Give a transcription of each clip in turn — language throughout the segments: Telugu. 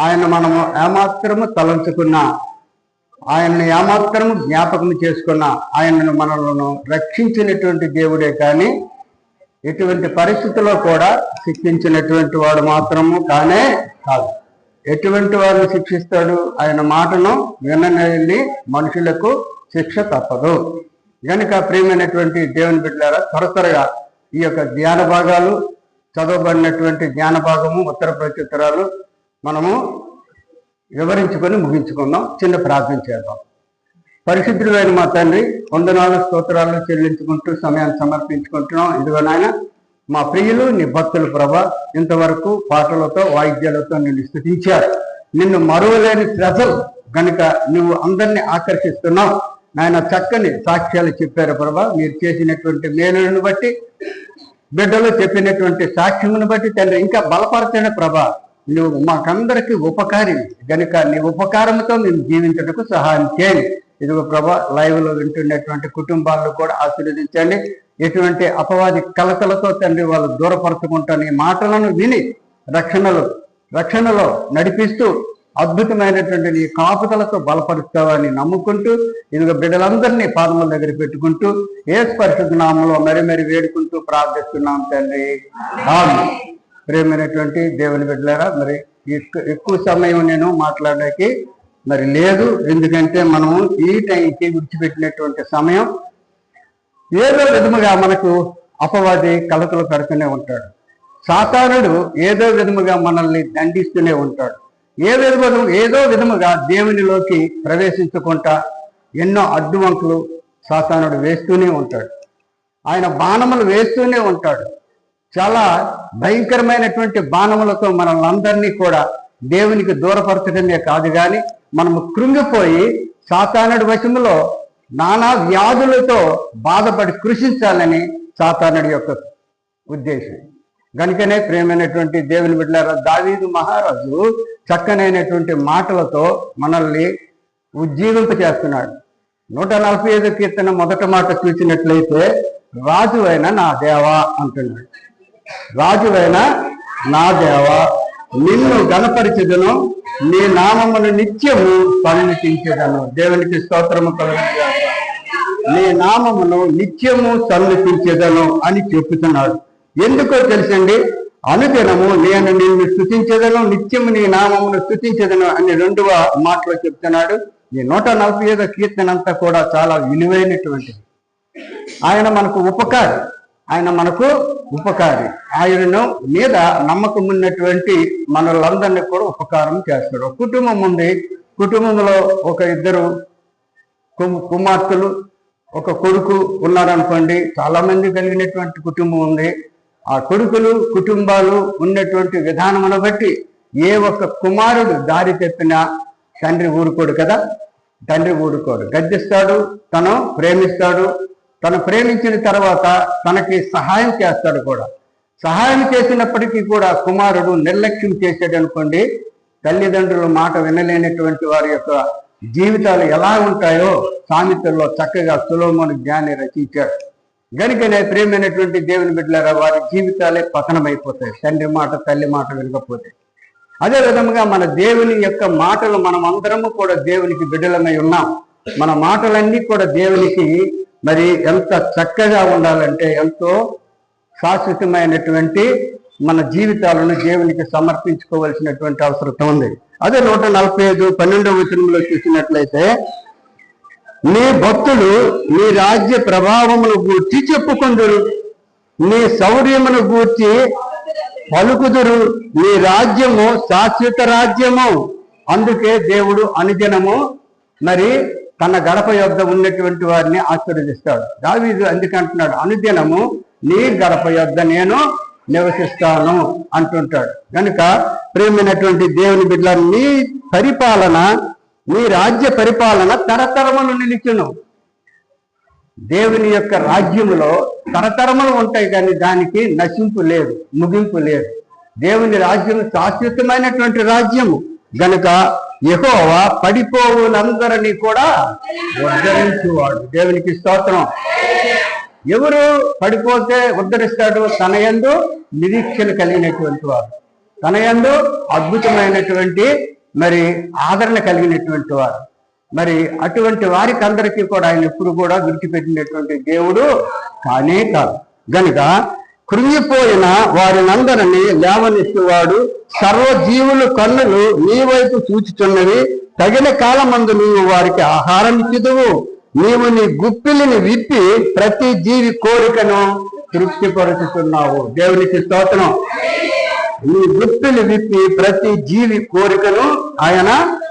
ఆయన మనము ఏమాత్రము తలంచుకున్నా, ఆయనను ఏమాత్రము జ్ఞాపకం చేసుకున్నా ఆయనను మనలను రక్షించినటువంటి దేవుడే కానీ ఎటువంటి పరిస్థితుల్లో కూడా శిక్షించినటువంటి వాడు మాత్రము కానే కాదు. ఎటువంటి వారిని శిక్షిస్తాడు? ఆయన మాటను వినని మనుషులకు శిక్ష తప్పదు. కనుక ప్రియమైనటువంటి దేవుని బిడ్డలారా, త్వరగా ఈ యొక్క ధ్యాన భాగాలు చదవబడినటువంటి జ్ఞాన భాగము ఉత్తర ప్రత్యుత్తరాలు మనము వివరించుకొని ముగించుకుందాం. చిన్న ప్రార్థన చేద్దాం. పరిశుద్ధుడైన మా తండ్రి, వందనాలు స్తోత్రాలు చెల్లించుకుంటూ సమయాన్ని సమర్పించుకుంటున్నాం. ఇదిగో నాయన, మా ప్రియులు నీ భక్తులు ప్రభా, ఇంతవరకు పాటలతో వాయిద్యాలతో నిన్ను స్తుతించారు. నిన్ను మరువలేని ప్రజలు కనుక నువ్వు అందరినీ ఆకర్షిస్తున్నావు నాయన. చక్కని సాక్ష్యాలు చెప్పారు ప్రభా. మీరు చేసినటువంటి మేలులను బట్టి, బిడ్డలు చెప్పినటువంటి సాక్ష్యమును బట్టి తండ్రి ఇంకా బలపరచని ప్రభా, నువ్వు మాకందరికి ఉపకారి గనుక నీ ఉపకారంతో మేము జీవించటకు సహాయం చేయండి. ఇదిగో ప్రభా, లైవ్లో వింటున్నటువంటి కుటుంబాలను కూడా ఆశీర్వదించండి. ఎటువంటి అపవాది కలకలతో తండ్రి వాళ్ళు దూరపరచుకుంటా నీ మాటలను విని రక్షణలో నడిపిస్తూ అద్భుతమైనటువంటి నీ కాపుదలతో బలపరుస్తావని నమ్ముకుంటూ ఇదిగో బిడ్డలందరినీ పాదముల దగ్గర పెట్టుకుంటూ యేసు పరిశుద్ధ నామములో మరి వేడుకుంటూ ప్రార్థిస్తున్నాం తండ్రి. ఆమేన్. ప్రియమైనటువంటి దేవుని బిడ్డలారా, మరి ఎక్కువ సమయం నేను మాట్లాడడానికి మరి లేదు. ఎందుకంటే మనము ఈ టైంకి విడిచిపెట్టినటువంటి సమయం ఏదో విధముగా మనకు అపవాది కలతలు పెడుతూనే ఉంటాడు. సాతానుడు ఏదో విధముగా మనల్ని దండిస్తూనే ఉంటాడు. ఏదో విధముగా దేవునిలోకి ప్రవేశించుకుంటా ఎన్నో అడ్డువంకులు సాతానుడు వేస్తూనే ఉంటాడు. ఆయన బాణములు వేస్తూనే ఉంటాడు. చాలా భయంకరమైనటువంటి బాణములతో మనల్ని అందరినీ కూడా దేవునికి దూరపరచడమే కాదు కానీ మనము కృంగిపోయి సాతానుడి వశములో నానా వ్యాధులతో బాధపడి కృషించాలని సాతానుడి యొక్క ఉద్దేశం. కనుకనే ప్రియమైనటువంటి దేవుని బిడ్డలారా, దావీదు మహారాజు చక్కనైనటువంటి మాటలతో మనల్ని ఉజ్జీవింప చేస్తున్నాడు. 145 కీర్తన మొదటి మాట చూసినట్లయితే, రాజువైన నా దేవా అంటున్నాడు. రాజువైన నా దేవా, నిన్ను గణపరిచెదను, నీ నామమును నిత్యము సన్నిధించెదను. దేవునికి స్తోత్రము కలుగును. నీ నామమును నిత్యము సన్నిధించెదను అని చెప్పుతున్నాడు. ఎందుకో తెలుసండి, అనుదినము నేను నిన్ను స్తుతించెదను, నిత్యము నీ నామమును స్తుతించెదను అని 2వ మాటలో చెప్తున్నాడు. ఈ 145 కీర్తన అంతా కూడా చాలా విలువైనటువంటిది. ఆయన మనకు ఉపకారి. ఆయనను మీద నమ్మకం ఉన్నటువంటి మనలందరినీ కూడా ఉపకారం చేస్తాడు. ఒక కుటుంబం ఉంది. కుటుంబంలో ఒక 2 కుమార్తెలు, ఒక కొడుకు ఉన్నారనుకోండి. చాలా మంది కలిగినటువంటి కుటుంబం ఉంది. ఆ కొడుకులు కుటుంబాలు ఉన్నటువంటి విధానమును బట్టి ఏ ఒక్క కుమారుడు దారి తప్పినా తండ్రి ఊరుకోడు కదా. తండ్రి ఊరుకోడు, గద్దిస్తాడు, తను ప్రేమిస్తాడు. తను ప్రేమించిన తర్వాత తనకి సహాయం చేస్తాడు కూడా. సహాయం చేసినప్పటికీ కూడా కుమారుడు నిర్లక్ష్యం చేసాడు అనుకోండి, తల్లిదండ్రుల మాట వినలేనటువంటి వారి యొక్క జీవితాలు ఎలా ఉంటాయో సామెతల్లో చక్కగా సొలొమోను జ్ఞాని రచించాడు. గనుకనే ప్రియమైనటువంటి దేవుని బిడ్డలారా, వారి జీవితాలే పతనమైపోతాయి తండ్రి మాట తల్లి మాట వినకపోతే. అదే విధముగా మన దేవుని యొక్క మాటలు, మనం అందరము కూడా దేవునికి బిడ్డలమై ఉన్నాం. మన మాటలన్నీ కూడా దేవునికి మరి ఎంత చక్కగా ఉండాలంటే, ఎంతో శాశ్వతమైనటువంటి మన జీవితాలను దేవునికి సమర్పించుకోవాల్సినటువంటి అవసరం ఉంది. అదే 145 12వ వచనంలో చూసినట్లయితే, నీ భక్తులు నీ రాజ్య ప్రభావమును గూర్చి చెప్పుకొందురు, నీ శౌర్యమును గూర్చి పలుకుదురు, నీ రాజ్యము శాశ్వత రాజ్యము. అందుకే దేవుడు అనుదినము మరి తన గడప యొద్ద ఉన్నటువంటి వారిని ఆశీర్వదిస్తాడు. దావీదు అందుకంటున్నాడు, అనుదినము నీ గడప యొద్ద నేను నివసిస్తాను అంటుంటాడు. కనుక ప్రియమైనటువంటి దేవుని బిడ్డల, నీ పరిపాలన, నీ రాజ్య పరిపాలన తరతరములు నిలిచును. దేవుని యొక్క రాజ్యములో తరతరములు ఉంటాయి కానీ దానికి నశింపు లేదు, ముగింపు లేదు. దేవుని రాజ్యం శాశ్వతమైనటువంటి రాజ్యము. గనుక యెహోవా పడిపోవులందరినీ కూడా ఉద్ధరించువాడు. దేవునికి స్తోత్రం. ఎవరు పడిపోతే ఉద్ధరిస్తాడు? తన యందు నిరీక్షణ కలిగినటువంటి వారు. తన యందు అద్భుతమైనటువంటి మరి ఆదరణ కలిగినటువంటి వారు. మరి అటువంటి వారికి అందరికీ కూడా ఆయన ఎప్పుడు కూడా విడిచిపెట్టినటువంటి దేవుడు కానే కాదు. గనుక కృంగిపోయిన వారినందరినీ లేవనెత్తువాడు, సర్వజీవుల కన్నులు నీ వైపు చూచుచున్నవి. తగిన కాలమందు నీవు వారికి ఆహారం ఇచ్చుదువు. నీవు నీ గుప్పిలిని విప్పి ప్రతి జీవి కోరికను తృప్తిపరుచుతున్నావు. దేవునికి స్తోత్రం. నీ గుప్పిలి విప్పి ప్రతి జీవి కోరికను ఆయన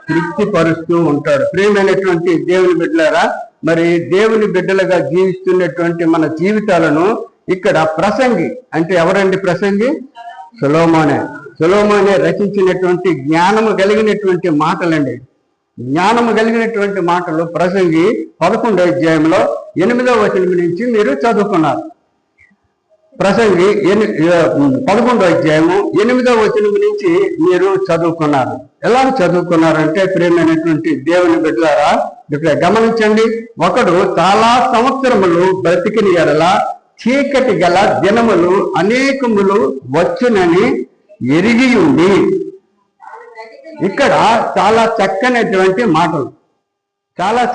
తృప్తిపరుస్తూ ఉంటాడు. ప్రియమైనటువంటి దేవుని బిడ్డలారా, మరి దేవుని బిడ్డలుగా జీవిస్తున్నటువంటి మన జీవితాలను ఇక్కడ ప్రసంగి అంటే ఎవరండి? ప్రసంగి సొలొమోనే రచించినటువంటి జ్ఞానము కలిగినటువంటి మాటలండి. జ్ఞానము కలిగినటువంటి మాటలు ప్రసంగి 11వ అధ్యాయంలో 8వ వచనం నుంచి మీరు చదువుకున్నారు. ప్రసంగి 11వ అధ్యాయము 8వ వచనం నుంచి మీరు చదువుకున్నారు. ఎలా చదువుకున్నారంటే ప్రియమైనటువంటి దేవుని బిడ్డలారా, ఇక్కడ గమనించండి. ఒకడు చాలా సంవత్సరములు బ్రతికిన ఎడల చీకటి గల దినములు అనేకములు వచ్చునని ఎరిగి ఉండి. ఇక్కడ చాలా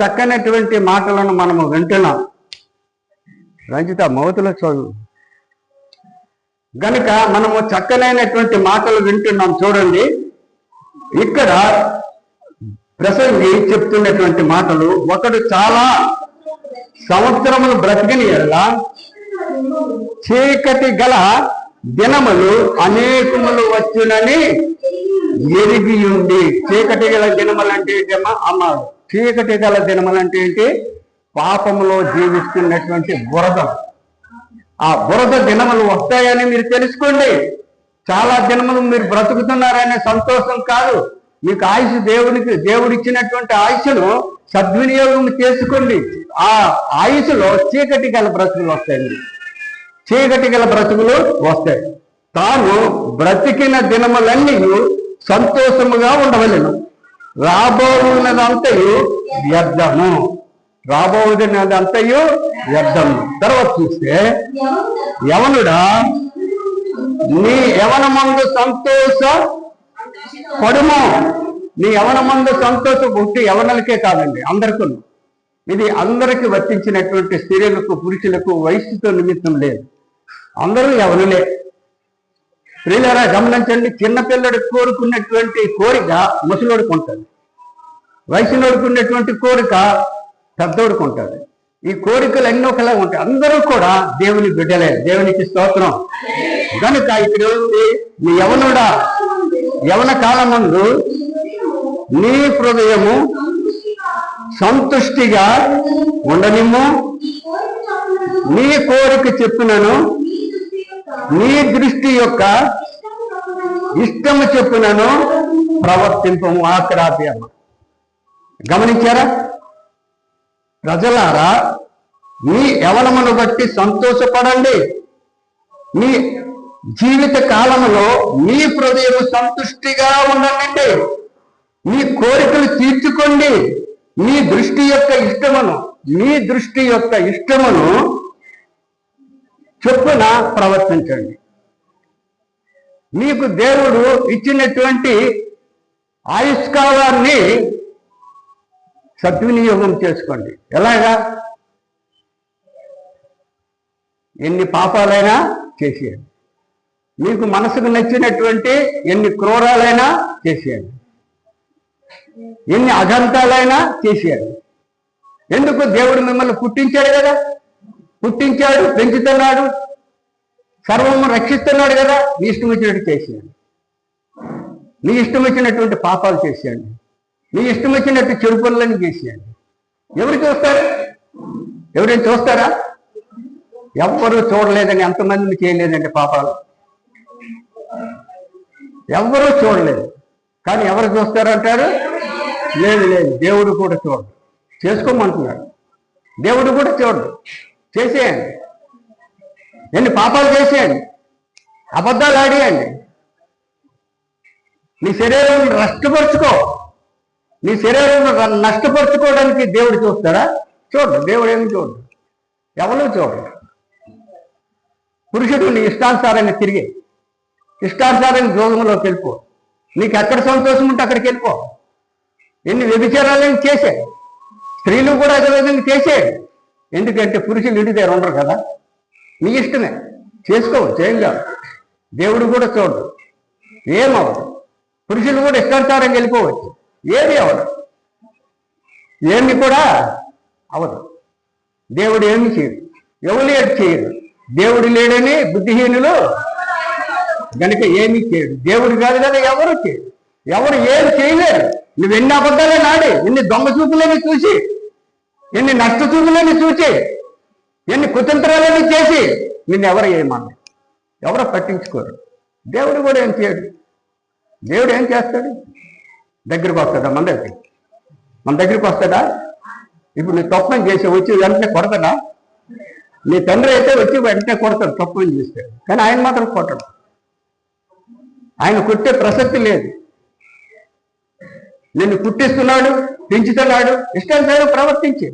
చక్కనటువంటి మాటలను మనము వింటున్నాం. రంజిత మౌతులో చదువు. గనుక మనము చక్కనైనటువంటి మాటలు వింటున్నాం. చూడండి, ఇక్కడ ప్రసంగి చెప్తున్నటువంటి మాటలు. ఒకడు చాలా సంవత్సరములు బ్రతికిన ఎడల చీకటి గల దినములు అనేకములు వచ్చునని ఎరిగి ఉండి. చీకటి గల దినములు అంటే ఏంటమ్మా? అమ్మాడు. చీకటి గల దినములు అంటే ఏంటి? పాపములో జీవిస్తున్నటువంటి బురద. ఆ బురద దినములు వస్తాయని మీరు తెలుసుకోండి. చాలా దినములు మీరు బ్రతుకుతున్నారనే సంతోషం కాదు. మీకు ఆయుష్ దేవుడు ఇచ్చినటువంటి ఆయుష్ను సద్వినియోగం చేసుకోండి. ఆ ఆయుష్లో చీకటి గల బ్రతుకులు వస్తాయండి. చీకటి గల బ్రతుకులు వస్తాయి. తాను బ్రతికిన దినములన్నీ సంతోషముగా ఉండవలెను. రాబోతున్నదంతయు వ్యర్థము. వ్యర్థము. తర్వాత చూస్తే, యవనుడా నీ యవనమందు సంతోష పడుము. నీ యవనమందు సంతోషం ఉంటే యవనలకే కాదండి, అందరికీ. ఇది అందరికి వర్తించినటువంటి స్త్రీలకు, పురుషులకు వయస్సుతో నిమిత్తం లేదు. అందరూ యవనులే. స్త్రీలారా గమనించండి. చిన్నపిల్లడు కోరుకున్నటువంటి కోరిక ముసలోడికి ఉంటుంది. వయసులోడికి ఉన్నటువంటి కోరిక పెద్దోడికి ఉంటుంది. ఈ కోరికలు ఎన్నో ఒకలా ఉంటాయి. అందరూ కూడా దేవుని బిడ్డలే. దేవునికి స్తోత్రం. కనుక ఇక్కడ నీ యవనుడా, యవన కాలమందు నీ హృదయము సంతుష్టిగా ఉండనిమ్ము. నీ కోరిక చెప్పునను, నీ దృష్టి యొక్క ఇష్టము చెప్పునను ప్రవర్తింపము. ఆక్రాప్యము. గమనించారా ప్రజలారా? మీ యవనమును బట్టి సంతోషపడండి. మీ జీవిత కాలంలో మీ హృదయం సంతుష్టిగా ఉండండి. మీ కోరికలు తీర్చుకోండి. మీ దృష్టి యొక్క ఇష్టమును చొప్పున ప్రవర్తించండి. మీకు దేవుడు ఇచ్చినటువంటి ఆయుష్కాలాన్ని సద్వినియోగం చేసుకోండి. ఎలాగా? ఎన్ని పాపాలైనా చేసేయండి. మీకు మనసుకు నచ్చినటువంటి ఎన్ని క్రూరాలైనా చేసేయండి. ఎన్ని అఘంతాలైనా చేసేయండి. ఎందుకు? దేవుడు మిమ్మల్ని పుట్టించాడు కదా, పుట్టించాడు, పెంచుతున్నాడు, సర్వము రక్షిస్తున్నాడు కదా. మీ ఇష్టం వచ్చినట్టు చేసేయండి. మీ ఇష్టం వచ్చినటువంటి పాపాలు చేసేయండి. మీ ఇష్టం వచ్చినట్టు చెడు పనులని చేసేయండి. ఎవరు చూస్తారు? ఎవరైనా చూస్తారా? ఎవ్వరూ చూడలేదని ఎంతమందిని చేయలేదండి పాపాలు. ఎవ్వరూ చూడలేదు. కానీ ఎవరు చూస్తారంటారు? లేదు, దేవుడు కూడా చూడడు. చేసుకోమంటున్నాడు. దేవుడు కూడా చూడడు. చేసేయండి. ఎన్ని పాపాలు చేసేయండి. అబద్ధాలు ఆడేయండి. నీ శరీరం నష్టపరుచుకో. నీ శరీరం నష్టపరుచుకోవడానికి దేవుడు చూస్తాడా? చూడడు. దేవుడు ఏమి చూడడు. ఎవరు చూడరు. పురుషుడు నీ ఇష్టానుసారాన్ని తిరిగి ఇష్టానుసారంగా జోగంలోకి వెళ్ళిపో. నీకు ఎక్కడ సంతోషం ఉంటే అక్కడికి వెళ్ళిపో. ఎన్ని వ్యభిచారాలను చేసే, స్త్రీలు కూడా అదే విధంగా చేసే. ఎందుకంటే పురుషులు ఇంటి దగ్గర ఉండరు కదా, నీ ఇష్టమే చేసుకోవచ్చు, ఏం కాదు. దేవుడు కూడా చూడదు, ఏమవదు. పురుషులు కూడా ఇష్టానుసారంగా వెళ్ళిపోవచ్చు, ఏది అవదు, ఏమి కూడా అవదు. దేవుడు ఏమి చేయడు, ఎవరు చేయడు. దేవుడు లేడని బుద్ధిహీనులు గనుక ఏమీ చేయడు. దేవుడు కాదు కదా ఎవరు చేయడు, ఎవరు ఏమి చేయలేరు. నువ్వు ఎన్ని అబద్ధాలే నాడి, ఎన్ని దొంగ చూపులని చూసి, ఎన్ని నష్ట చూపులని చూసి, ఎన్ని కుతంత్రాలని చేసి నిన్ను ఎవరు ఏమన్నా, ఎవరో పట్టించుకోరు. దేవుడు కూడా ఏం చేయడు. దేవుడు ఏం చేస్తాడు? దగ్గరికి వస్తాడా? మన దగ్గరికి వస్తాడా? ఇప్పుడు నీ తప్పని చేసి వచ్చి వెంటనే కొడతాడా? నీ తండ్రి అయితే వచ్చి వెంటనే కొడతాడు తప్పని చేస్తాడు, కానీ ఆయన మాత్రం కొట్టడు. ఆయన కొట్టే ప్రసక్తి లేదు. నిన్ను పుట్టిస్తున్నాడు, పెంచుతున్నాడు, ఇష్టానుసారం ప్రవర్తించి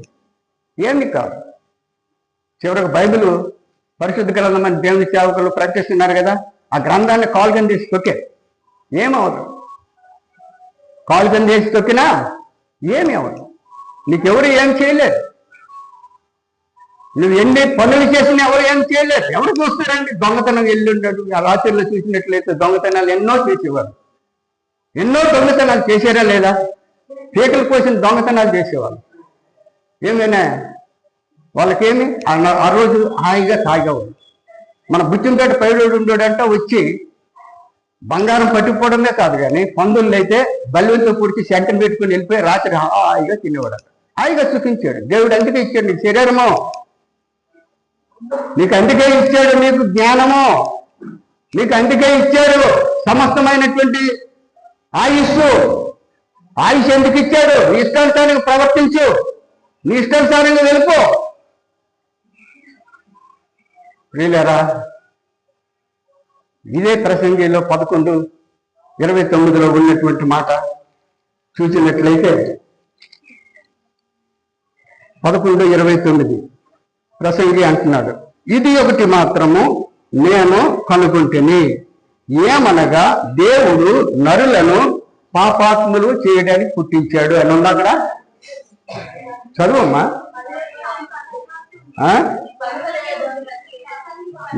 ఏమి కాదు. చివరికి బైబిల్ పరిశుద్ధ గ్రంథం అని దేవుని సేవకులు ప్రకటిస్తున్నారు కదా, ఆ గ్రంథాన్ని కాలు కింద తీసి తొక్కే ఏమవదు. కాలు కింద తీసి తొక్కినా ఏమి అవదు. నీకెవరు ఏం చేయలేరు. నువ్వు ఎన్ని పనులు చేసినా ఎవరు ఏం చేయలేరు. ఎవరు చూస్తారండి? దొంగతనం వెళ్ళి ఉంటాడు. ఆ రాత్రిలో చూసినట్లయితే దొంగతనాలు ఎన్నో చేసేవారు. ఎన్నో దొంగతనాలు చేసారా లేదా? పీకలు కోసిన దొంగతనాలు చేసేవాళ్ళు. ఏమైనా వాళ్ళకేమి ఆ రోజు హాయిగా తాగేవాడు. మన బుచ్చింపేట పైరోడు ఉండోడంట వచ్చి బంగారం పట్టుకుపోవడమే కాదు, కానీ పందులు అయితే బల్లితో పుడిచి సెంటర్ పెట్టుకుని వెళ్ళిపోయి రాత్రి హాయిగా తినేవాడు. హాయిగా సుఖించాడు. దేవుడు అందుకే ఇచ్చాడు నీకు శరీరము, నీకు అందుకే ఇచ్చాడు నీకు జ్ఞానము, నీకు అందుకే ఇచ్చాడు సమస్తమైనటువంటి ఆయుష్ ఎందుకు ఇచ్చాడు? నీ ఇష్టానుసారంగా ప్రవర్తించు, నీ ఇష్టానుసారంగా వెళ్ళిపో. ప్రియులారా, ఇదే ప్రసంగిలో 11:29 ఉన్నటువంటి మాట చూసినట్లయితే 11:29 ప్రసంగి అంటున్నాడు, ఇది ఒకటి మాత్రము నేను కనుగొంటిని, ఏమనగా దేవుడు నరులను పాపాత్ములు చేయడానికి పుట్టించాడు అని ఉంది అక్కడ. చదువమ్మా,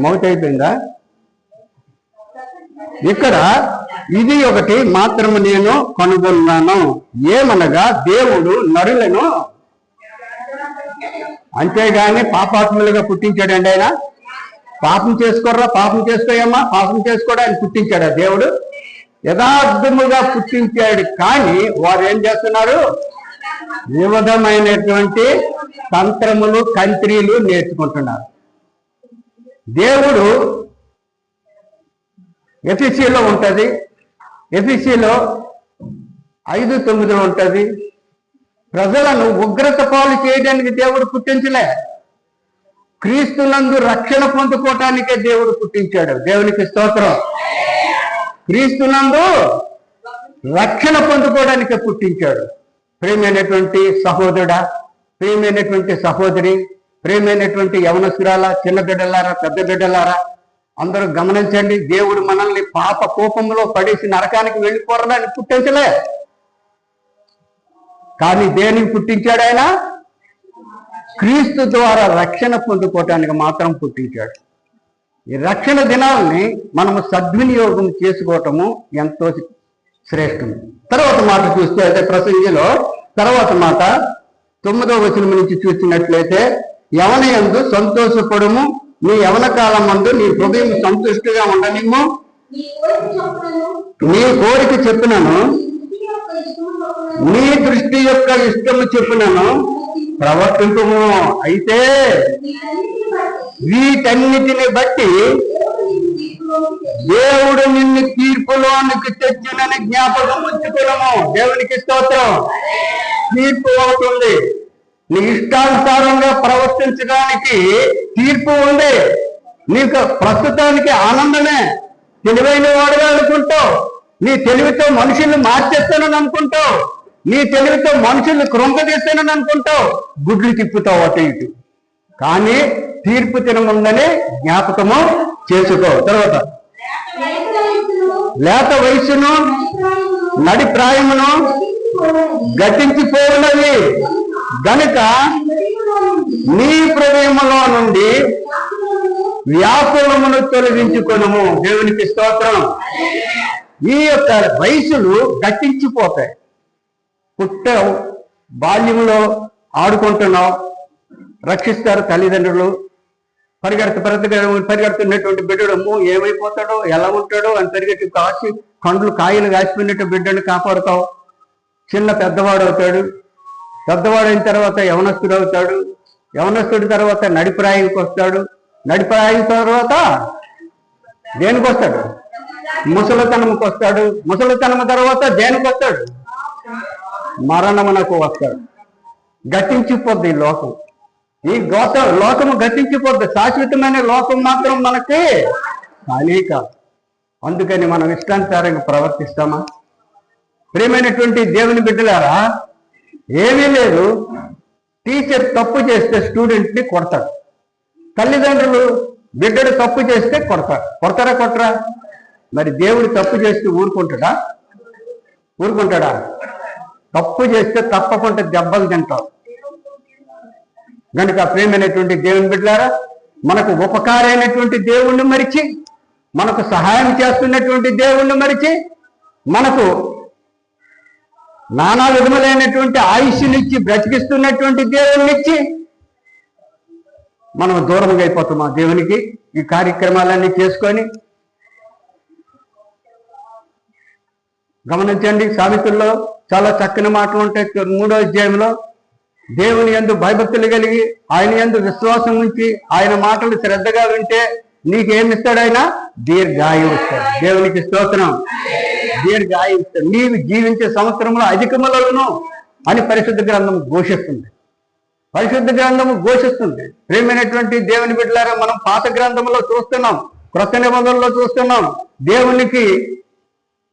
మౌత్ అయిపోయిందా? ఇక్కడ ఇది ఒకటి మాత్రము నేను కనుగొన్నాను, ఏమనగా దేవుడు నరులను, అంతేగాని పాపాత్ములుగా పుట్టించాడండి ఆయన. పాపం చేసుకోర్రా, పాపం చేసుకోయమ్మా, పాపం చేసుకోవడానికి పుట్టించాడా దేవుడు? యథార్థముగా పుట్టించాడు. కానీ వారు ఏం చేస్తున్నారు? వివిధమైనటువంటి తంత్రములు కంత్రీలు నేర్చుకుంటున్నారు. దేవుడు ఎఫెసీలో ఉంటుంది, ఎఫెసీలో 5:9 ఉంటుంది. ప్రజలను ఉగ్రత పాలు చేయడానికి దేవుడు పుట్టించలే, క్రీస్తునందు రక్షణ పొందుకోవటానికే దేవుడు పుట్టించాడు. దేవునికి స్తోత్రం. క్రీస్తునందు రక్షణ పొందుకోవడానికే పుట్టించాడు. ప్రియమైనటువంటి సహోదరుడా, ప్రియమైనటువంటి సహోదరి, ప్రియమైనటువంటి యవనస్తురాల, చిన్న బిడ్డలారా, పెద్ద బిడ్డలారా, అందరూ గమనించండి. దేవుడు మనల్ని పాప కోపంలో పడేసి నరకానికి వెళ్ళిపోరని పుట్టించలే, కానీ దేనికి పుట్టించాడు? ఆయన క్రీస్తు ద్వారా రక్షణ పొందుకోవటానికి మాత్రం పుట్టించాడు. ఈ రక్షణ దినాల్ని మనము సద్వినియోగం చేసుకోవటము ఎంతో శ్రేష్టం. తర్వాత మాట చూస్తే అయితే ప్రసంగిలో తర్వాత మాట 9వ వచనం నుంచి చూసినట్లయితే, యవనయందు సంతోషపడుము, నీ యవన కాలం మందు నీ హృదయం సంతుష్టిగా ఉండనిమ్ము, నీ కోరిక చెప్పినను, నీ దృష్టి యొక్క ఇష్టము చెప్పినను ప్రవర్తింపము. అయితే వీటన్నిటిని బట్టి దేవుడు నిన్ను తీర్పులోనికి తెచ్చునని జ్ఞాపకం ఉంచుకున్నాము. దేవునికి స్తోత్రం. తీర్పు అవుతుంది. నీ ఇష్టానుసారంగా ప్రవర్తించడానికి తీర్పు ఉంది. నీకు ప్రస్తుతానికి ఆనందమే. తెలివైన వాడుగా అనుకుంటావు, నీ తెలివితో మనుషుల్ని మార్చేస్తానని అనుకుంటావు, నీ తెలివితో మనుషుల్ని కృంగదీస్తానని అనుకుంటావు, గుడ్లు తిప్పుతావు అటు ఇటు. కానీ తీర్పు తినముందని జ్ఞాపకము చేసుకో. తర్వాత లేత వయసును నడి ప్రాయమును గతించిపోవున్నవి గనుక నీ హృదయములో నుండి వ్యాకులమును తొలగించుకొనుము. దేవునికి స్తోత్రం. ఈ యొక్క వయసులు గతించిపోతాయి. పుట్టావు, బాల్యంలో ఆడుకుంటున్నావు, రక్షిస్తారు తల్లిదండ్రులు. పరిగెడుతున్నటువంటి బిడ్డడము ఏమైపోతాడో ఎలా ఉంటాడో అని పరిగెట్టి కాసి కాయలు కాసిపోయినట్టు బిడ్డను కాపాడుతావు. చిన్న పెద్దవాడు అవుతాడు. పెద్దవాడైన తర్వాత యవనస్తుడు అవుతాడు. యవనస్తుడి తర్వాత నడిప్రాయానికి వస్తాడు. నడిప్రాయం తర్వాత దేనికి వస్తాడు? ముసలితనంకి వస్తాడు. ముసలితనం తర్వాత దేనికి వస్తాడు? మరణమునకు వస్తాడు. గతించిపోద్ది ఈ లోకం. ఈ లోకము గతించిపోద్ది. శాశ్వతమైన లోకం మాత్రం మనకి కానీ కాదు. అందుకని మనం ఇష్టానుసారంగా ప్రవర్తిస్తామా? ప్రియమైనటువంటి దేవుని బిడ్డలారా, ఏమీ లేదు. టీచర్ తప్పు చేస్తే స్టూడెంట్ని కొడతాడు. తల్లిదండ్రులు బిడ్డడు తప్పు చేస్తే కొడతారు. కొడతారా కొట్టరా? మరి దేవుడు తప్పు చేస్తే ఊరుకుంటాడా? తప్పు చేస్తే తప్పకుండా దెబ్బలు తింటాం. కనుక ప్రియమైనటువంటి దేవుని బిడ్డలారా, మనకు ఉపకారైనటువంటి దేవుణ్ణి మరిచి, మనకు సహాయం చేస్తున్నటువంటి దేవుణ్ణి మరిచి, మనకు నానా విధములైనటువంటి ఆయుష్నిచ్చి బ్రతికిస్తున్నటువంటి దేవుణ్ణిచ్చి మనం దూరంగా అయిపోతాం ఆ దేవునికి. ఈ కార్యక్రమాలన్నీ చేసుకొని గమనించండి. సామెతల్లో చాలా చక్కని మాటలు ఉంటాయి. 3వ అధ్యాయంలో దేవుని యందు భయభక్తులు కలిగి ఆయన యందు విశ్వాసం ఉంచి ఆయన మాటలు శ్రద్ధగా వింటే నీకేమిస్తాడు? ఆయన దీర్ఘాయువు ఇస్తాడు. దేవునికి స్తోత్రం. దీర్ఘాయువు ఇస్తాడు. నీవు జీవించే సంవత్సరంలో అధికములను అని పరిశుద్ధ గ్రంథం ఘోషిస్తుంది. ప్రియమైనటువంటి దేవుని బిడ్డలారా, మనం పాత గ్రంథంలో చూస్తున్నాం, క్రొత్త నిబంధనలో చూస్తున్నాం. దేవునికి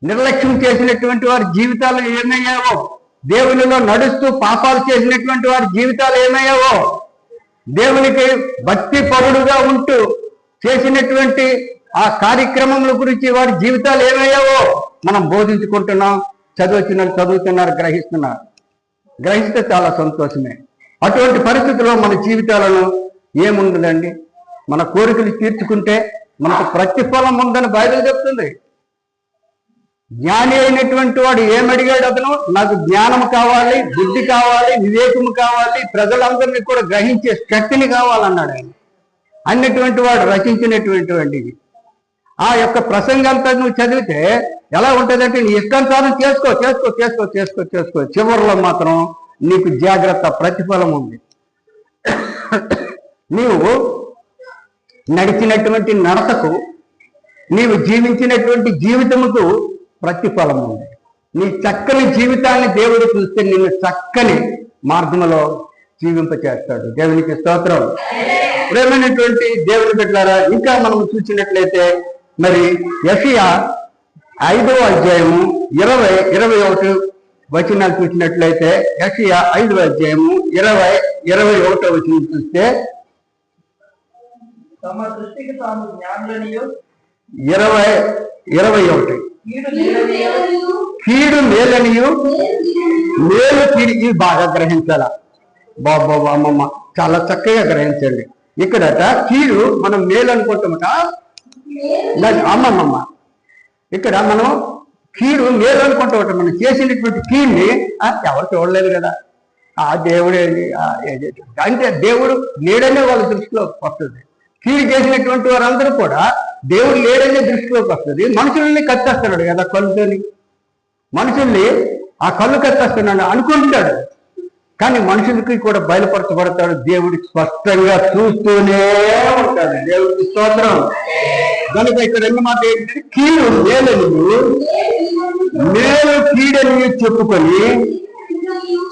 నిర్లక్ష్యం చేసినటువంటి వారి జీవితాలు ఏమయ్యావో, దేవునిలో నడుస్తూ పాపాలు చేసినటువంటి వారి జీవితాలు ఏమయ్యావో, దేవునికి భక్తి పరుడుగా ఉంటూ చేసినటువంటి ఆ కార్యక్రమముల గురించి వారి జీవితాలు ఏమయ్యావో మనం బోధించుకుంటున్నాం. చదువుతున్నారు, గ్రహిస్తే చాలా సంతోషమే. అటువంటి పరిస్థితుల్లో మన జీవితాలను ఏముండదండి? మన కోరికలు తీర్చుకుంటే మనకు ప్రతిఫలం ఉందని బైబిల్ చెప్తుంది. జ్ఞాని అయినటువంటి వాడు ఏమడిగాడు? అతను నాకు జ్ఞానం కావాలి, బుద్ధి కావాలి, వివేకము కావాలి, ప్రజలందరినీ కూడా గ్రహించే శక్తిని కావాలన్నాడు ఆయన. అన్నటువంటి వాడు రచించినటువంటి ఆ యొక్క ప్రసంగంతా నువ్వు చదివితే ఎలా ఉంటుందంటే నీ ఇష్టానుసారం చేసుకో. చివరిలో మాత్రం నీకు జాగ్రత్త ప్రతిఫలం ఉంది. నీవు నడిచినటువంటి నడతకు, నీవు జీవించినటువంటి జీవితముకు ప్రతిఫలం ఉంది. నీ చక్కని జీవితాన్ని దేవుడు చూస్తే నిన్ను చక్కని మార్గంలో జీవింపచేస్తాడు. దేవునికి స్తోత్రం. ప్రేమైనటువంటి దేవుని బిడ్డలారా, ఇంకా మనం చూసినట్లయితే మరి యెషయా 5వ అధ్యాయము 20-21 వచనాలు చూసినట్లయితే, యెషయా 5వ అధ్యాయము 20-21 వచనం చూస్తే, తమ దృష్టికి తాము జ్ఞానులనియు 21 కీడు మేలనియు మేలు కీడు. ఇవి బాగా గ్రహించాలా బాబా అమ్మమ్మ, చాలా చక్కగా గ్రహించండి. ఇక్కడట కీడు మనం మేలు అనుకుంటామట అమ్మమ్మ. ఇక్కడ మనం కీడు మేలు అనుకుంటామట. మనం చేసినటువంటి కీడుని ఎవరు చూడలేదు కదా, ఆ దేవుడేది అంటే దేవుడు లేడనే వాళ్ళ దృష్టిలోకి వస్తుంది. కీడు చేసినటువంటి వారందరూ కూడా దేవుడు లేడనే దృష్టిలోకి వస్తుంది. మనుషుల్ని కత్తేస్తున్నాడు కదా కళ్ళుతోని, మనుషుల్ని ఆ కళ్ళు కత్తేస్తున్నాడు అనుకుంటాడు. కానీ మనుషులకి కూడా బయలుపరచబడతాడు. దేవుడికి స్పష్టంగా చూస్తూనే ఉంటాడు. దేవుడికి స్తోత్రం. కనుక ఇక్కడ ఎన్ని మాట ఏంటంటే, కీడు మేలనియు మేలు కీడనియు చెప్పుకొని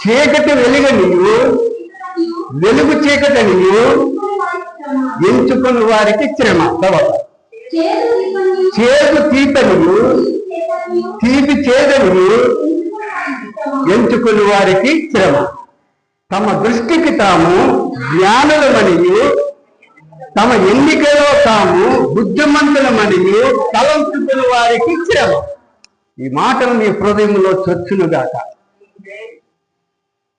చీకటి వెలుగనియు వెలుగు చీకటనియు ఎంచుకుని వారికి శ్రమ. తర్వాత చేదు తీపనియు తీపి చేదనియు ఎంచుకుని వారికి శ్రమ. తమ దృష్టికి తాము జ్ఞానులమనియు తమ ఎన్నికలో తాము బుద్ధిమంతులమని తలంచుకున్న వారికి శ్రమ. ఈ మాటలు మీ హృదయంలో చొచ్చునుగాక.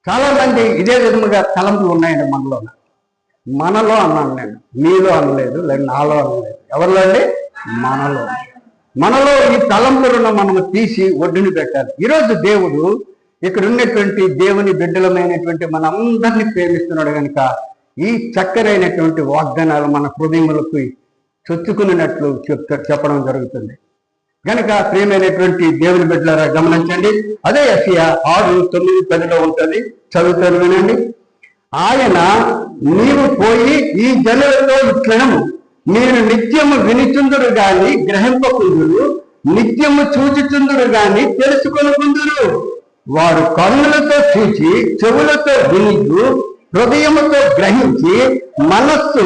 చాలా మంది ఇదే విధముగా తలంపులు ఉన్నాయండి మనలో అన్నాను నేను, మీలో అనలేదు, లేదు నాలో అనలేదు. ఎవరిలో అండి? మనలో ఈ తలంపులను మనము తీసి ఒడ్డుని పెట్టాలి. ఈరోజు దేవుడు ఇక్కడ ఉన్నటువంటి దేవుని బిడ్డలమైనటువంటి మనందరినీ ప్రేమిస్తున్నాడు కనుక ఈ చక్కరైనటువంటి వాగ్దానాలు మన హృదయములకు చొచ్చుకున్నట్లు చెప్పడం జరుగుతుంది. కనుక ప్రియమైనటువంటి దేవుని బిడ్డలారా గమనించండి. అదే యెషయా 6:9-10 ఉంటుంది, చదువుతారు వినండి. ఆయన నీవు పోయి ఈ జనులతో ఇట్లనము, మీరు నిత్యము వినిచుందురు గాని గ్రహింపకుందురు, నిత్యము చూచుచుందురు గాని తెలుసుకొనుకుందురు. వారు కన్నులతో చూచి చెవులతో వినియు హృదయముతో గ్రహించి మనస్సు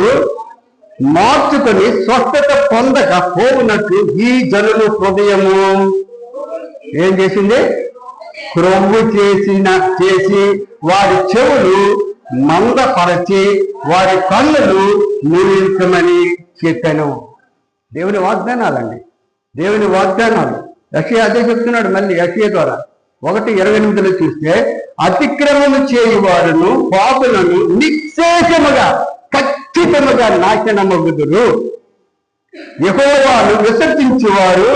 మార్చుకొని స్వస్థత పొందక పోవునట్లు ఈ జనులు హృదయము ఏం చేసింది? క్రొవ్వు చేసి వారి చెవులు మందపరచి వారి కన్నులు నిలించమని చెప్పాను. దేవుని వాగ్దానాలండి, దేవుని వాగ్దానాలు. యెషయా అదే చెప్తున్నాడు. మళ్ళీ యెషయా ద్వారా 1:28 చూస్తే, అతిక్రమము చేయువారును పాపులను నిశ్శేషముగా ఖచ్చితముగా నాశనమగుదురు, యెహోవాను విసర్జించువారు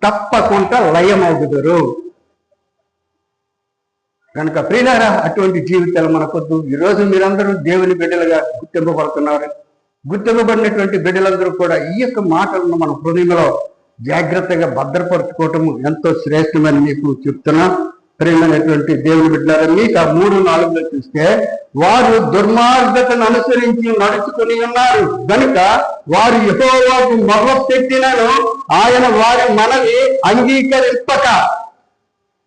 తప్పకుండా లయమగుదురు. కనుక ప్రియులారా, అటువంటి జీవితాలు మనకొద్దు. ఈరోజు మీరందరూ దేవుని బిడ్డలుగా గుర్తింపబడుతున్నారు. గుర్తింపబడినటువంటి బిడ్డలందరూ కూడా ఈ యొక్క మాటలను మన హృదయంలో జాగ్రత్తగా భద్రపరచుకోవటం ఎంతో శ్రేష్టమని మీకు చెప్తున్నా. ప్రియమైనటువంటి దేవుని బిడ్డలారా, మీకు 3:4 చూస్తే, వారు దుర్మార్గతను అనుసరించి నడుచుకుని ఉన్నారు గనుక వారు యెహోవాకు మొర్ర పెట్టినను ఆయన వారి మనవి అంగీకరింపక.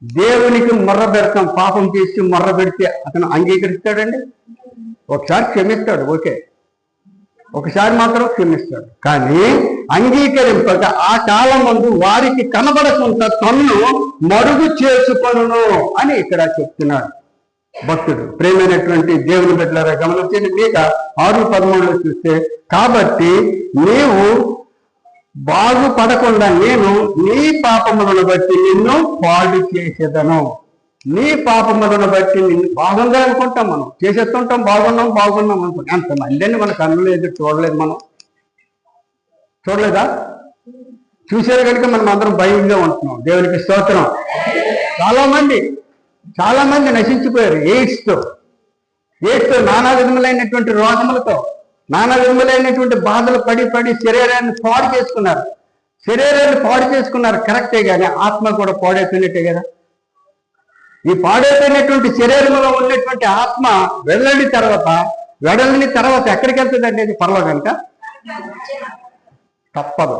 దేవునికి మొర్ర పెడతాం, పాపం చేసి మొర్ర పెడితే అతను అంగీకరిస్తాడండి? ఒకసారి క్షమిస్తాడు, ఓకే, ఒకసారి మాత్రం క్షమిస్తాడు. కానీ అంగీకరింపక ఆ కాలం ముందు వారికి కనబడకుండా తన్ను మరుగు చేసుకొనును అని ఇక్కడ చెప్తున్నాడు భక్తుడు. ప్రేమైనటువంటి దేవుని బిడ్డలారా గమనించండి. మీకు 6:13 చూస్తే, కాబట్టి నీవు బాగుపడకుండా నేను నీ పాపములను బట్టి నిన్ను పాడు చేసేదను. నీ పాపములను బట్టి నిన్ను బాగుందా అనుకుంటాం, మనం చేసేస్తుంటాం, బాగున్నాం అనుకుంటాం. ఎంతమంది అండి మన కన్నులు ఎదురు చూడలేదు, మనం చూడలేదా? చూసారు కనుక మనం అందరం భయంగా ఉంటున్నాం. దేవునికి స్తోత్రం. చాలా మంది నశించిపోయారు ఎయిడ్స్తో, నానా విధములైనటువంటి రోగములతో, నానా విధములైనటువంటి బాధలు పడి శరీరాన్ని పాడు చేసుకున్నారు. కరెక్టే, కానీ ఆత్మ కూడా పాడైపోయినట్టే కదా. ఈ పాడైపోయినటువంటి శరీరంలో ఉన్నటువంటి ఆత్మ వెడలిన తర్వాత ఎక్కడికి వెళ్తుందండి? అది పరలోకానిక? తప్పదు.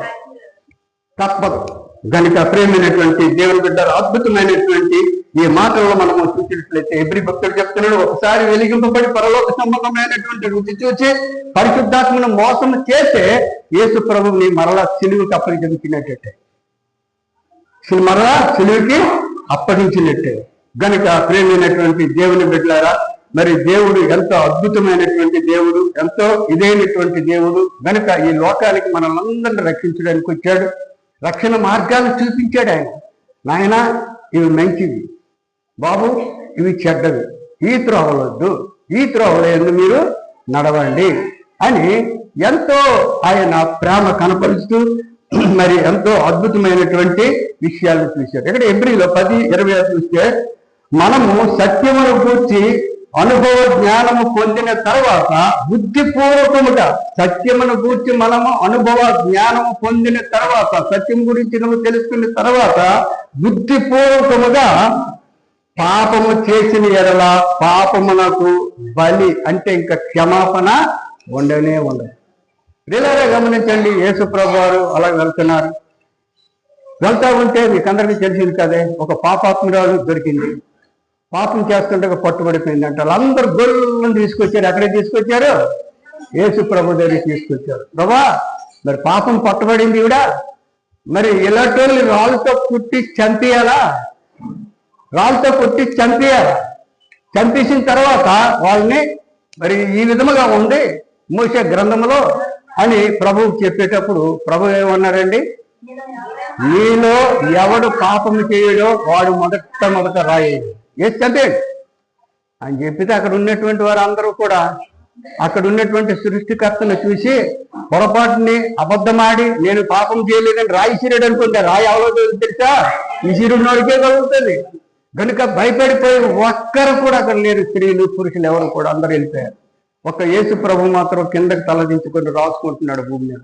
కనుక ప్రేమైనటువంటి దేవుని బిడ్డలు, అద్భుతమైనటువంటి ఈ మాటల్లో మనము చూసినట్లయితే ఎబ్రీ భక్తుడు చెప్తున్నాడు, ఒకసారి వెలిగింపబడి పరలోక సంబంధమైనటువంటి రుచి చూసి పరిశుద్ధాత్మను మోసం చేస్తే యేసు ప్రభువుని మరలా సిలువుకి అప్పగించినట్టే, మరలా సిలువుకి అప్పగించినట్టే. గనుక ప్రేమైనటువంటి దేవుని బిడ్డలారా, మరి దేవుడు ఎంతో అద్భుతమైనటువంటి దేవుడు, ఎంతో ఇదైనటువంటి దేవుడు. గనుక ఈ లోకానికి మనల్ని రక్షించడానికి వచ్చాడు. రక్షణ మార్గాలు చూపించాడు ఆయన. నాయన, ఇవి మంచివి బాబు, ఇవి చెడ్డవి, ఈ త్రోవలొద్దు, ఈ త్రోవలందు మీరు నడవండి అని ఎంతో ఆయన ప్రేమ కనపరుస్తూ మరి ఎంతో అద్భుతమైనటువంటి విషయాలను చూశాడు. ఇక్కడ ఎబ్రీలో 10:26 చూస్తే, మనము సత్యమును గూర్చి అనుభవ జ్ఞానము పొందిన తర్వాత బుద్ధిపూర్వకముగా, సత్యమును గూర్చి మనము అనుభవ జ్ఞానము పొందిన తర్వాత, సత్యం గురించి నువ్వు తెలుసుకున్న తర్వాత బుద్ధిపూర్వకముగా పాపము చేసిన ఎడల పాపమునకు బలి అంటే ఇంకా క్షమాపణ ఉండనే ఉండదు. వీళ్ళారా గమనించండి, యేసు ప్రభు వారు అలా వెళ్తా ఉంటే మీకందరికీ తెలిసింది కదే, ఒక పాపాత్మురాలు దొరికింది. పాపం చేస్తుంటే పట్టుబడిపోయింది అంట. వాళ్ళందరూ గొర్రెలను తీసుకొచ్చారు. ఎక్కడికి తీసుకొచ్చారు? యేసు ప్రభు దగ్గరికి తీసుకొచ్చారు. ప్రభా, మరి పాపం పట్టుబడింది ఈవిడ, మరి ఇలాంటి వాళ్ళు రాళ్ళతో కుట్టి చంపేయాలా? చంపేసిన తర్వాత వాళ్ళని మరి ఈ విధముగా ఉంది మోషే గ్రంథంలో అని ప్రభువు చెప్పేటప్పుడు ప్రభు ఏమన్నారండి? నీలో ఎవడు పాపము చేయడో వాడు మొదట రాయేది. ఎస్ అంటే అని చెప్పితే అక్కడ ఉన్నటువంటి వారు అందరూ కూడా అక్కడ ఉన్నటువంటి సృష్టికర్తను చూసి పొరపాటుని అబద్ధమాడి నేను పాపం చేయలేదని రాయి సిరుడు అనుకుంటే రాయి అవలో తెలుసా? ఈ సిరుడినోడికే కలుగుతుంది. కనుక భయపడిపోయి ఒక్కరు కూడా అక్కడ లేరు. స్త్రీలు పురుషులు ఎవరు కూడా అందరూ వెళ్ళిపోయారు. ఒక యేసు ప్రభు మాత్రం కిందకి తలదించుకొని రాసుకుంటున్నాడు భూమి మీద.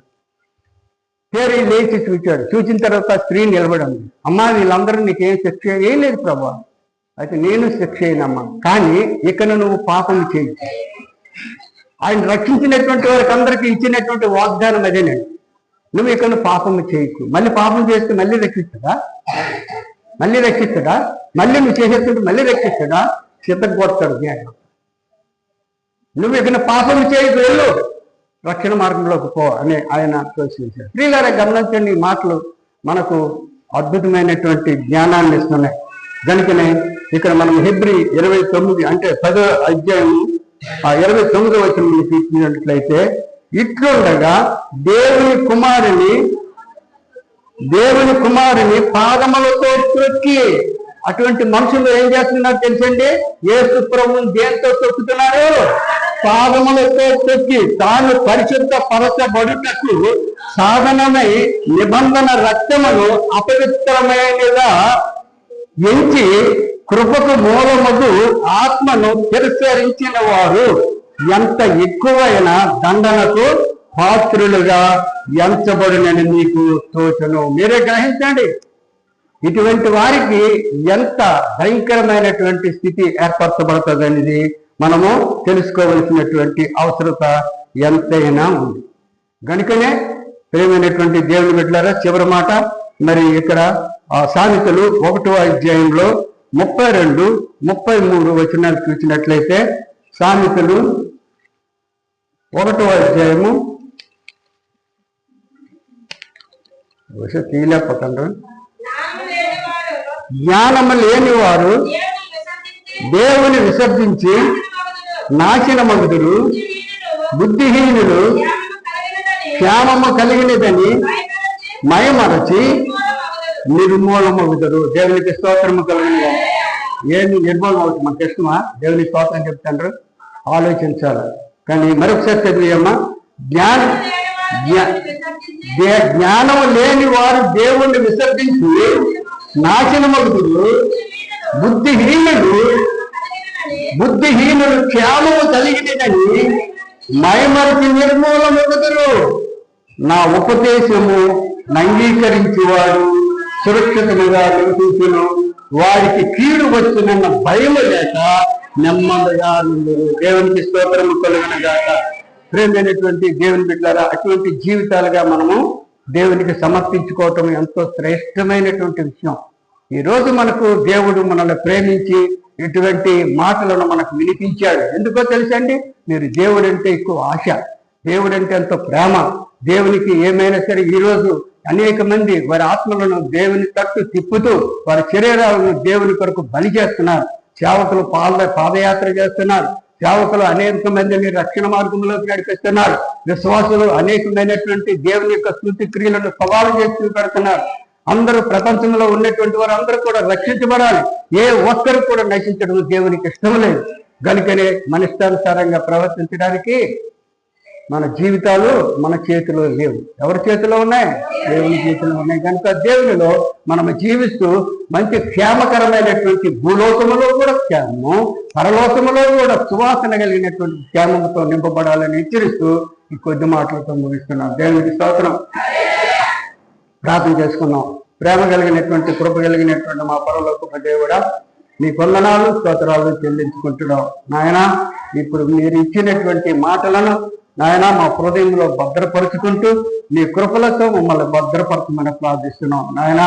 పేరు లేచి చూచాడు. చూసిన తర్వాత స్త్రీ నిలబడింది. అమ్మా వీళ్ళందరూ నీకేం శిక్ష? ఏం లేదు ప్రభు. అయితే నేను శిక్ష అయినమ్మా, కానీ ఇక నువ్వు పాపం చేయి. ఆయన రక్షించినటువంటి వారికి అందరికీ ఇచ్చినటువంటి వాగ్దానం అదేనండి. నువ్వు ఇక పాపం చేయకు. మళ్ళీ పాపం చేస్తే మళ్ళీ రక్షిస్తాడా? మళ్ళీ నువ్వు చేసేస్తుంటే మళ్ళీ రక్షిస్తాడా? చిత్తకు కొడతాడు జ్ఞానం. నువ్వు ఇక పాపం చేయకు, వెళ్ళు రక్షణ మార్గంలోకి పో అని ఆయన ప్రోత్సహించారు. స్త్రీలారా గమనించండి, ఈ మాటలు మనకు అద్భుతమైనటువంటి జ్ఞానాన్ని ఇస్తున్నాయి. కనుకనే ఇక్కడ మనం హెబ్రీ 29 అంటే 10వ అధ్యాయం 29వ వచనం తీసుకున్నట్లయితే ఇట్లుండగా దేవుని కుమారుని పాదములతో తొక్కి, అటువంటి మనుషులు ఏం చేస్తున్నారు తెలుసండి? యేసు ప్రభువుని దేంతో తొక్కుతున్నారు? పాదములతో తొక్కి తాను పరిశుద్ధ పరచబడుటకు సాధనమై నిబంధన రక్తమును అపవిత్రమైనగా ఎంచి కృపకు మూలమగు ఆత్మను తిరస్కరించిన వారు ఎంత ఎక్కువైన దండనకు పాత్రులుగా ఎంచబడినని మీకు తోచను. మీరే గ్రహించండి, ఇటువంటి వారికి ఎంత భయంకరమైనటువంటి స్థితి ఏర్పరచబడుతుంది అనేది మనము తెలుసుకోవలసినటువంటి అవసరత ఎంతైనా ఉంది. కనుకనే ప్రియమైనటువంటి దేవుని బిడ్డలారా, చివరి మాట మరి ఇక్కడ సామెతలు 1వ అధ్యాయంలో 32, 33 వచనాలు చూసినట్లయితే, సామెతలు 1వ అధ్యాయము తీయలేకపోతాడు. జ్ఞానము లేని వారు దేవుని విసర్జించి నాశనమగుదురు, బుద్ధిహీనులు క్షేమము కలిగినదని మయమరచి నిర్మూలమగుదురు. దేవునికి స్తోత్రము కలిగిన ఏమి నిర్మూలం అవుతుంది? మనకి ఇష్టమా? దేవుని స్తోత్రం చెప్తాండ్రు, ఆలోచించాలి. కానీ మరొకసారి చదివేయమ్మా, జ్ఞానం లేని వారు దేవుణ్ణి విసర్జించి నాశనమగుదురు, బుద్ధిహీనులు క్షేమము కలిగినదని మైమరచి నిర్మూలమగుదురు. నా ఉపదేశము అంగీకరించేవాడు సురక్షితముగా నివసించును, వారికి కీడు వచ్చునన్న భయము లేక నెమ్మదిగా నుండును. దేవునికి స్తోత్రము కలుగునుగాక. ప్రేమైనటువంటి దేవుని బిడ్డలారా, అటువంటి జీవితాలుగా మనము దేవునికి సమర్పించుకోవటం ఎంతో శ్రేష్టమైనటువంటి విషయం. ఈరోజు మనకు దేవుడు మనల్ని ప్రేమించి ఇటువంటి మాటలను మనకు వినిపించాడు. ఎందుకో తెలుసండి? మీరు దేవుడు అంటే ఎక్కువ ఆశ, దేవుడు అంటే ఎంతో ప్రేమ. దేవునికి ఏమైనా సరే ఈరోజు అనేక మంది వారి ఆత్మలను దేవుని తట్టు తిప్పుతూ వారి శరీరాలను దేవుని కొరకు బలి చేస్తున్నారు. సేవకులు పాదయాత్ర చేస్తున్నారు. సేవకులు అనేక మందిని రక్షణ మార్గంలోకి నడిపిస్తున్నారు. విశ్వాసులు అనేకమైనటువంటి దేవుని యొక్క స్తుతి క్రియలను సవాలు చేసి చూపెడుతున్నారు. అందరూ ప్రపంచంలో ఉన్నటువంటి వారు అందరూ కూడా రక్షించబడాలి. ఏ ఒక్కరు కూడా నశించడం దేవునికి ఇష్టం లేదు. కనుకనే మన ఇష్టానుసారంగా ప్రవర్తించడానికి మన జీవితాలు మన చేతిలో లేవు. ఎవరి చేతిలో ఉన్నాయి? దేవుని చేతిలో ఉన్నాయి. కనుక దేవునిలో మనం జీవిస్తూ మంచి క్షేమకరమైనటువంటి భూలోకములో కూడా క్షేమము, పరలోకములో కూడా సువాసన కలిగినటువంటి క్షేమంతో నింపబడాలని హెచ్చరిస్తూ ఈ కొద్ది మాటలతో ముగిస్తున్నాం. దేవునికి స్తోత్రం. ప్రార్థన చేసుకున్నాం. ప్రేమ కలిగినటువంటి కృప కలిగినటువంటి మా పరలోకపు దేవుడా, నీ వందనాలు స్తోత్రాలు చెల్లించుకుంటున్నాం. నాయన, ఇప్పుడు మీరు ఇచ్చినటువంటి మాటలను నాయన మా హృదయంలో భద్రపరుచుకుంటూ నీ కృపలతో మమ్మల్ని భద్రపరచమని ప్రార్థిస్తున్నాం. నాయన,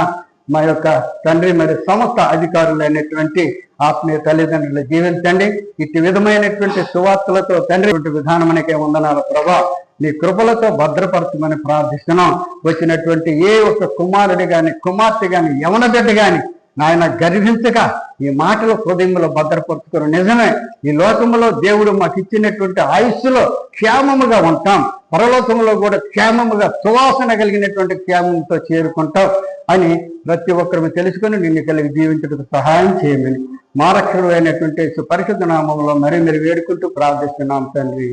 మా యొక్క తండ్రి మరి సమస్త అధికారులైనటువంటి ఆత్మీయ తల్లిదండ్రులు జీవించండి. ఇటు విధమైనటువంటి సువార్తలతో తండ్రి విధానమనికే వందనాల ప్రభా, నీ కృపలతో భద్రపరచమని ప్రార్థిస్తున్నాం. వచ్చినటువంటి ఏ ఒక్క కుమారుడు గాని కుమార్తె గాని యవన బిడ్డ గాని నాయన గర్వించక ఈ మాటలు హృదయంలో భద్రపరుచుకుని నిజమే ఈ లోకంలో దేవుడు మాకు ఇచ్చినటువంటి ఆయుస్సులో క్షేమముగా ఉంటాం, పరలోకంలో కూడా క్షేమముగా సువాసన కలిగినటువంటి క్షేమంతో చేరుకుంటాం అని ప్రతి ఒక్కరు తెలుసుకొని నిన్ను కలిగి జీవించడానికి సహాయం చేయమని మా రక్షకుడు అయినటువంటి పరిశుద్ధ నామంలో మరీ వేడుకుంటూ ప్రార్థిస్తున్నాం తండ్రి.